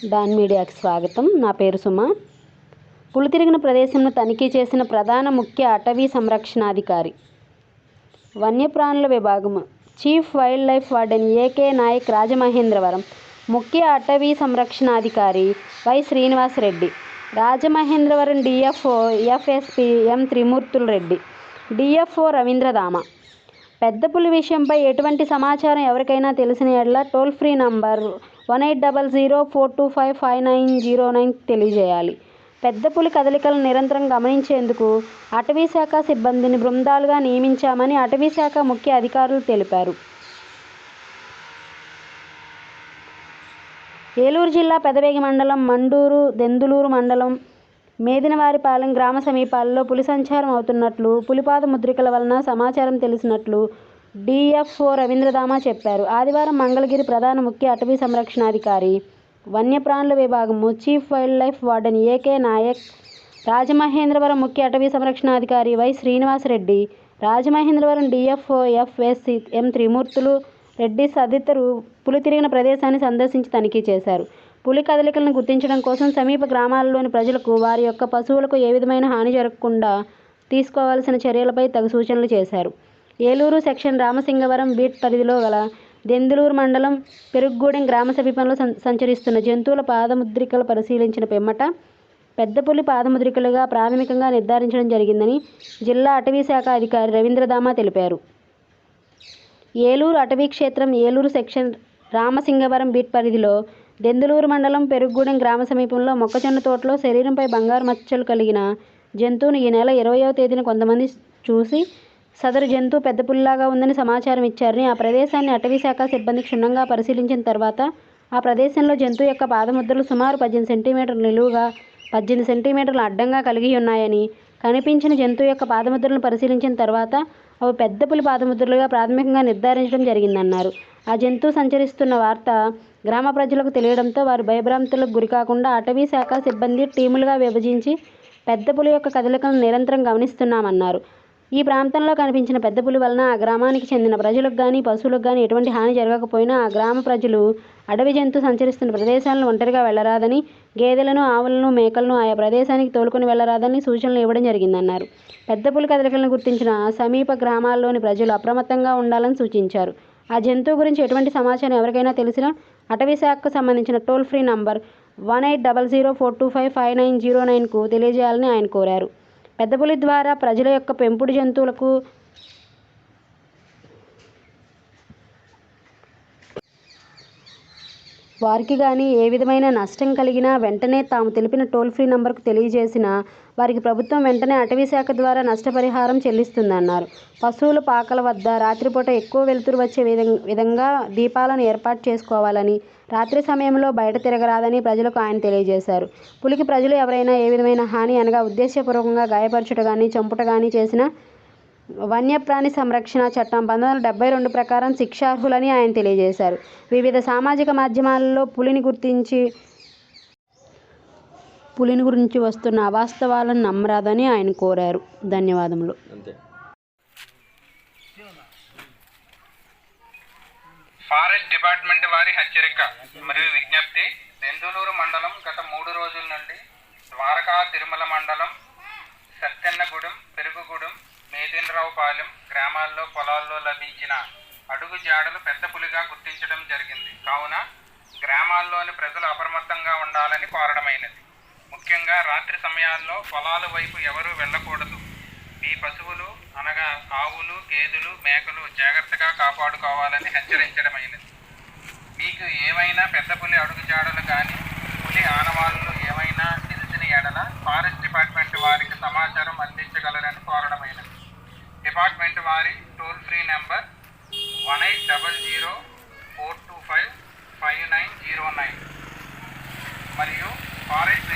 Don మీడియాకి స్వాగతం. నా పేరు సుమ. పులి తిరిగిన ప్రదేశంను తనిఖీ చేసిన ప్రధాన ముఖ్య అటవీ సంరక్షణాధికారి, వన్యప్రాణుల విభాగం chief wildlife warden AK Nayak, Rajamahendravaram ముఖ్య అటవీ సంరక్షణాధికారి Y Srinivas Reddy, Rajamahendravaram DFO FSP M Trimurthulu Reddy, DFO రవీంద్రదామ. పెద్ద పులి విషయంపై ఎటువంటి సమాచారం ఎవరికైనా తెలిసిన యెడల టోల్ ఫ్రీ నంబర్ 180042559009 తెలియజేయాలి. పెద్ద పులి కదలికలను నిరంతరం గమనించేందుకు అటవీ శాఖ సిబ్బందిని బృందాలుగా నియమించామని అటవీ శాఖ ముఖ్య అధికారులు తెలిపారు. ఏలూరు జిల్లా పెదవేగి మండలం మండూరు, దెందులూరు మండలం మేదినవారిపాలెం గ్రామ సమీపాల్లో పులి సంచారం అవుతున్నట్లు, పులిపాద ముద్రికల వలన సమాచారం తెలిసినట్లు డిఎఫ్ఓ రవీంద్రదామ చెప్పారు. ఆదివారం మంగళగిరి ప్రధాన ముఖ్య అటవీ సంరక్షణాధికారి, వన్యప్రాణుల విభాగము chief wildlife warden AK Nayak, Rajamahendravaram ముఖ్య అటవీ సంరక్షణాధికారి Y Srinivas Reddy, Rajamahendravaram DFO FSC M Trimurthulu Reddy తదితరులు పులి తిరిగిన ప్రదేశాన్ని సందర్శించి తనిఖీ చేశారు. పులి కదలికలను గుర్తించడం కోసం సమీప గ్రామాలలోని ప్రజలకు వారి యొక్క పశువులకు ఏ విధమైన హాని జరగకుండా తీసుకోవాల్సిన చర్యలపై తగు సూచనలు చేశారు. ఏలూరు సెక్షన్ రామసింగవరం బీట్ పరిధిలో గల దెందులూరు మండలం పెరుగుగూడెం గ్రామ సమీపంలో సంచరిస్తున్న జంతువుల పాదముద్రికలు పరిశీలించిన పిమ్మట పెద్ద పులి పాదముద్రికలుగా ప్రాథమికంగా నిర్ధారించడం జరిగిందని జిల్లా అటవీ శాఖ అధికారి రవీంద్రదామ తెలిపారు. ఏలూరు అటవీ క్షేత్రం ఏలూరు సెక్షన్ రామసింగవరం బీట్ పరిధిలో దెందులూరు మండలం పెరుగుగూడెం గ్రామ సమీపంలో మొక్కజొన్న తోటలో శరీరంపై బంగారు మచ్చలు కలిగిన జంతువును ఈ నెల 20వ తేదీన కొంతమంది చూసి సదరు జంతువు పెద్ద పులిలాగా ఉందని సమాచారం ఇచ్చారని, ఆ ప్రదేశాన్ని అటవీ శాఖ సిబ్బంది క్షుణ్ణంగా పరిశీలించిన తర్వాత ఆ ప్రదేశంలో జంతువు యొక్క పాదముద్రలు సుమారు 18 సెంటీమీటర్ల నిలువుగా 18 సెంటీమీటర్ల అడ్డంగా కలిగి ఉన్నాయని, కనిపించిన జంతువు యొక్క పాదముద్రలను పరిశీలించిన తర్వాత అవి పెద్ద పులి పాదముద్రలుగా ప్రాథమికంగా నిర్ధారించడం జరిగిందన్నారు. ఆ జంతువు సంచరిస్తున్న వార్త గ్రామ ప్రజలకు తెలియడంతో వారు భయభ్రాంతులకు గురికాకుండా అటవీ శాఖ సిబ్బంది టీములుగా విభజించి పెద్ద పులి యొక్క కదలికలను నిరంతరం గమనిస్తున్నామన్నారు. ఈ ప్రాంతంలో కనిపించిన పెద్ద పులి వలన ఆ గ్రామానికి చెందిన ప్రజలకు కానీ పశువులకు కానీ ఎటువంటి హాని జరగకపోయినా ఆ గ్రామ ప్రజలు అడవి జంతువు సంచరిస్తున్న ప్రదేశాలను ఒంటరిగా వెళ్లరాదని, గేదెలను, ఆవులను, మేకలను ఆయా ప్రదేశానికి తోలుకొని వెళ్లరాదని సూచనలు ఇవ్వడం జరిగిందన్నారు. పెద్ద పులి కదలికలను గుర్తించిన సమీప గ్రామాల్లోని ప్రజలు అప్రమత్తంగా ఉండాలని సూచించారు. ఆ జంతువు గురించి ఎటువంటి సమాచారం ఎవరికైనా తెలిసినా అటవీ శాఖకు సంబంధించిన టోల్ ఫ్రీ నంబర్ 180042559009కు తెలియజేయాలని ఆయన కోరారు. పెద్ద పులి ద్వారా ప్రజల యొక్క పెంపుడు జంతువులకు వారికి కానీ ఏ విధమైన నష్టం కలిగినా వెంటనే తాము తెలిపిన టోల్ ఫ్రీ నంబర్కు తెలియజేసిన వారికి ప్రభుత్వం వెంటనే అటవీ శాఖ ద్వారా నష్టపరిహారం చెల్లిస్తుందన్నారు. పశువుల పాకల వద్ద రాత్రిపూట ఎక్కువ వెలుతురు వచ్చే విధంగా దీపాలను ఏర్పాటు చేసుకోవాలని, రాత్రి సమయంలో బయట తిరగరాదని ప్రజలకు ఆయన తెలియజేశారు. పులికి ప్రజలు ఎవరైనా ఏ విధమైన హాని అనగా ఉద్దేశపూర్వకంగా గాయపరచుట కానీ చంపుట కానీ చేసిన వన్యప్రాణి సంరక్షణ చట్టం 1972 ప్రకారం శిక్షార్హులని ఆయన తెలియజేశారు. వివిధ సామాజిక మాధ్యమాలలో పులిని గురించి వస్తున్న అవాస్తవాలను నమ్మరాదని ఆయన కోరారు. ధన్యవాదములు. ఫారెస్ట్ డిపార్ట్మెంట్ వారి హెచ్చరిక మరియు విజ్ఞప్తి. దెందులూరు మండలం గత 3 రోజుల నుండి ద్వారకా తిరుమల మండలం సత్తెన్నగూడెం, పెరుగుగూడెం, మేదినరావుపాలెం గ్రామాల్లో పొలాల్లో లభించిన అడుగు జాడలు పెద్ద పులిగా గుర్తించడం జరిగింది. కావున గ్రామాల్లోని ప్రజలు అప్రమత్తంగా ఉండాలని కోరడమైనది. ముఖ్యంగా రాత్రి సమయాల్లో పొలాల వైపు ఎవరూ వెళ్ళకూడదు. మీ పశువులు అనగా ఆవులు, గేదెలు, మేకలు జాగ్రత్తగా కాపాడుకోవాలని హెచ్చరించడమైనది. మీకు ఏమైనా పెద్ద పులి అడుగు జాడలు కానీ పులి ఆనవాళ్ళు ఏమైనా తెలిసిన ఎడల ఫారెస్ట్ డిపార్ట్మెంట్ వారికి సమాచారం అందించగలరని కోరడమైనది. డిపార్ట్మెంట్ వారి టోల్ ఫ్రీ నెంబర్ 180042559009 మరియు ఫారెస్ట్